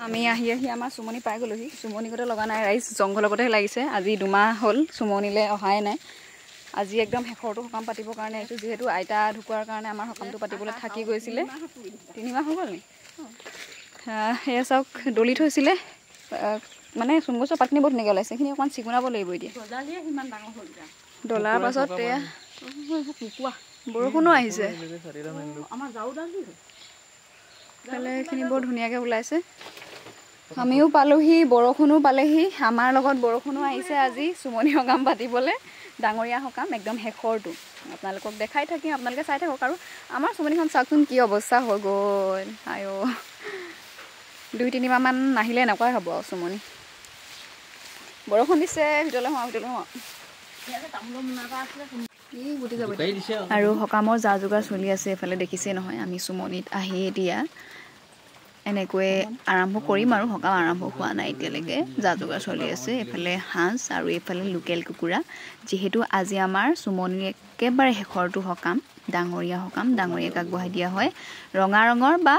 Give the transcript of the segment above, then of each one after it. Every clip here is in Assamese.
আমি আহি আমাৰ চুমনি পাই গ'লোহি চুমনি গতে লগা নাই ৰাইজ জংঘলগতেহে লাগিছে আজি 2 মাহ হ'ল চুমনিলে অহাই নাই আজি একদম হেখৰটো সকাম পাতিবৰ কাৰণে আহিছো যেহেতু আইতা ঢুকুৱাৰ কাৰণে আমাৰ সকামটো পাতিবলৈ থাকি গৈছিলে 3 মাহ হৈ গ'ল নি এয়া চাওক দলি থৈছিলে মানে চুমগছৰ পাতনি বহুত ধুনীয়াকৈ ওলাইছে সেইখিনি অকণমান চিকুণাব লাগিব এতিয়া ডলাৰ পাছত এয়া বৰষুণো আহিছে এইখিনি বৰ ধুনীয়াকৈ ওলাইছে আমিও পালোহি বৰষুণো পালেহি আমাৰ লগত বৰষুণো আহিছে আজি চুমনি সকাম পাতিবলৈ ডাঙৰীয়া সকাম একদম হেখৰটো আপোনালোকক দেখাই থাকিম আপোনালোকে চাই থাকক আৰু আমাৰ চুমনিখন চাওকচোন কি অৱস্থা হৈ গ'ল আয়ো 2-3 মাহ মান নাহিলে এনেকুৱাই হ'ব চুমনি বৰষুণ দিছে ভিতৰলৈ হোৱা আৰু সকামৰ যা যোগাৰ চলি আছে এফালে দেখিছে নহয় আমি চুমনিত আহি এতিয়া এনেকৈ আৰম্ভ কৰিম আৰু সকাম আৰম্ভ হোৱা নাই এতিয়ালৈকে যা যোগাৰ চলি আছে এফালে হাঁস আৰু এফালে লোকেল কুকুৰা যেহেতু আজি আমাৰ চুমনিৰ একেবাৰে শেষৰটো সকাম ডাঙৰীয়াক আগবঢ়াই দিয়া হয় ৰঙা ৰঙৰ বা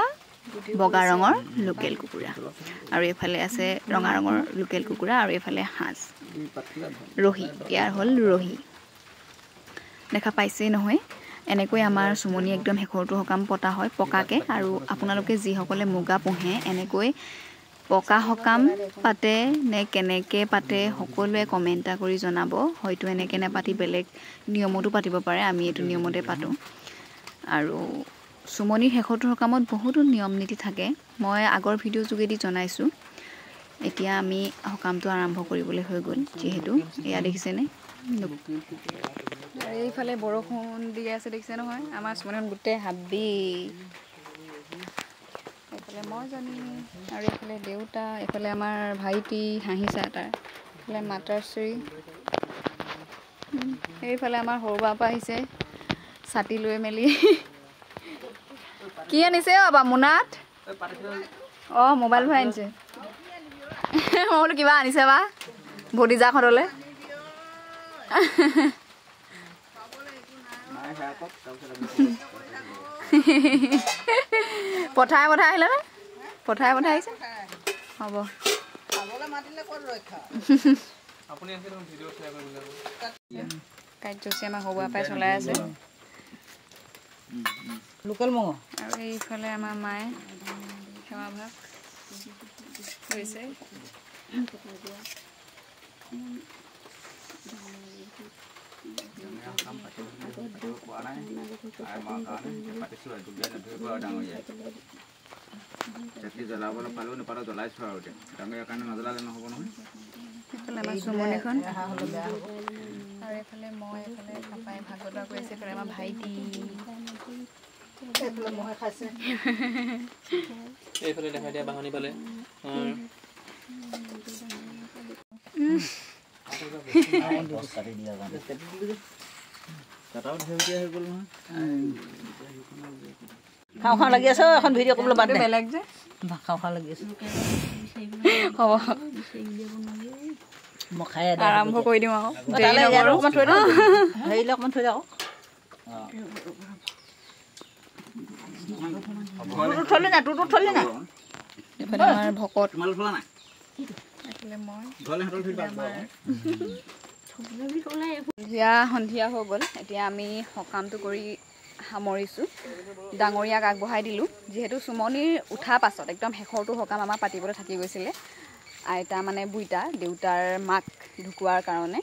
বগা ৰঙৰ লোকেল কুকুৰা আৰু এফালে আছে ৰঙা ৰঙৰ লোকেল কুকুৰা আৰু এফালে হাঁস ৰহি ইয়াৰ হ'ল ৰহি দেখা পাইছে নহয় এনেকৈ আমাৰ চুমনি একদম হেখৰটো সকাম পতা হয় পকাকে আৰু আপোনালোকে যিসকলে মুগা পোহে এনেকৈ পকা সকাম পাতে নে কেনেকৈ পাতে সকলোৱে কমেণ্ট কৰি জনাব হয়তো এনেকৈ নেপাতি বেলেগ নিয়মতো পাতিব পাৰে আমি এইটো নিয়মতে পাতোঁ আৰু চুমনিৰ শেষৰটো সকামত বহুতো নিয়ম নীতি থাকে মই আগৰ ভিডিঅ' যোগেদি জনাইছোঁ এতিয়া আমি সকামটো আৰম্ভ কৰিবলৈ হৈ গ'ল যিহেতু এয়া দেখিছেনে আৰু এইফালে বৰষুণ দি আছে দেখিছে নহয় আমাৰ চুমনিখন গোটেই হাবি এইফালে মই জানি আৰু এইফালে দেউতা এইফালে আমাৰ ভাইটি হাঁহিছা তাৰ এইফালে মাতাশ্ৰী এইফালে আমাৰ সৰু বাপা আহিছে ছাতি লৈ মেলি কি আনিছে বাবা মোনাত মোবাইল ভৰাই আনিছে মই বোলো কিবা আনিছে বা ভতিজাহঁতলৈ পঠাই আহিলে নে পঠাই আহিছে হ'ব কাৰ্যসূচী আমাৰ সৰু বাপাই চলাই আছে লোকেল মঙহ আৰু এইফালে আমাৰ মায়ে সেৱা ভাগ কৰিছে জ্বলাবলৈ পালেও নাপালেও জ্বলাইছো আৰু ডাঙৰীয়াৰ কাৰণে নজ্বলালে নহ'ব নহয় এইফালে আমাৰ চুমনিখন আৰু এইফালে মই এইফালে পাপাই ভাগৱত কৰি আছে এইফালে আমাৰ ভাইটি এইফালে দেখাই দিয়া বাহনি পালে খাওঁ লাগি আছে এখন ভিডিঅ' কৰিবলৈ বাদ বেলেগ যে খাওঁ লাগি আছে হ'ব মই খাই আৰম্ভ কৰি দিওঁ আকৌ হেৰি অকণমান থৈ যাওঁ এইফালে আমাৰ ভকত সন্ধিয়া হৈ গ'ল এতিয়া আমি সকামটো কৰি সামৰিছোঁ ডাঙৰীয়াক আগবঢ়াই দিলোঁ যিহেতু চুমনিৰ উঠা পাছত একদম শেষৰটো সকাম আমাৰ পাতিবলৈ থাকি গৈছিলে আইতা মানে বুইতা দেউতাৰ মাক ঢুকুৱাৰ কাৰণে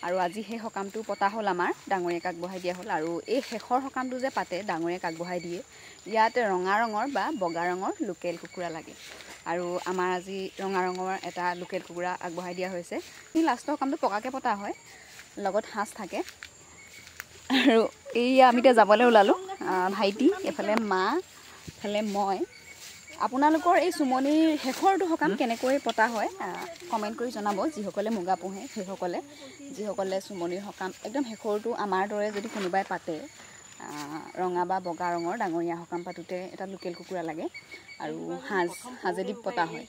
আৰু আজি সেই সকামটো পতা হ'ল আমাৰ ডাঙৰীয়াক আগবঢ়াই দিয়া হ'ল আৰু এই শেষৰ সকামটো যে পাতে ডাঙৰীয়াক আগবঢ়াই দিয়ে ইয়াত ৰঙা ৰঙৰ বা বগা ৰঙৰ লোকেল কুকুৰা লাগে আৰু আমাৰ আজি ৰঙা ৰঙৰ এটা লোকেল কুকুৰা আগবঢ়াই দিয়া হৈছে এই লাষ্টৰ সকামটো পকাকৈ পতা হয় লগত সাঁজ থাকে আৰু এইয়া আমি এতিয়া যাবলৈ ওলালোঁ ভাইটি এইফালে মা এইফালে মই আপোনালোকৰ এই চুমনিৰ শেষৰটো সকাম কেনেকৈ পতা হয় কমেণ্ট কৰি জনাব যিসকলে মুগা পোহে সেইসকলে যিসকলে চুমনিৰ সকাম একদম শেষৰটো আমাৰ দৰে যদি কোনোবাই পাতে ৰঙা বা বগা ৰঙৰ ডাঙৰীয়া সকাম পাতোঁতে এটা লোকেল কুকুৰা লাগে আৰু সাঁজেদি পতা হয়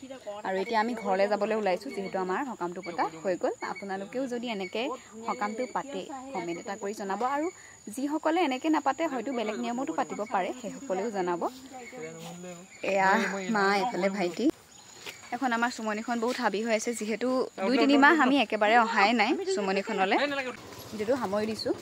আৰু এতিয়া আমি ঘৰলৈ যাবলৈ ওলাইছোঁ যিহেতু আমাৰ সকামটো পতা হৈ গ'ল আপোনালোকেও যদি এনেকৈ সকামটো পাতে কমেণ্ট এটা কৰি জনাব আৰু যিসকলে এনেকৈ নাপাতে হয়তো বেলেগ নিয়মতো পাতিব পাৰে সেইসকলেও জনাব এয়া মা এইফালে ভাইটি এখন আমাৰ চুমনিখন বহুত হাবি হৈ আছে যিহেতু 2-3 মাহ আমি একেবাৰে অহাই নাই চুমনিখনলৈ যিটো সামৰি দিছোঁ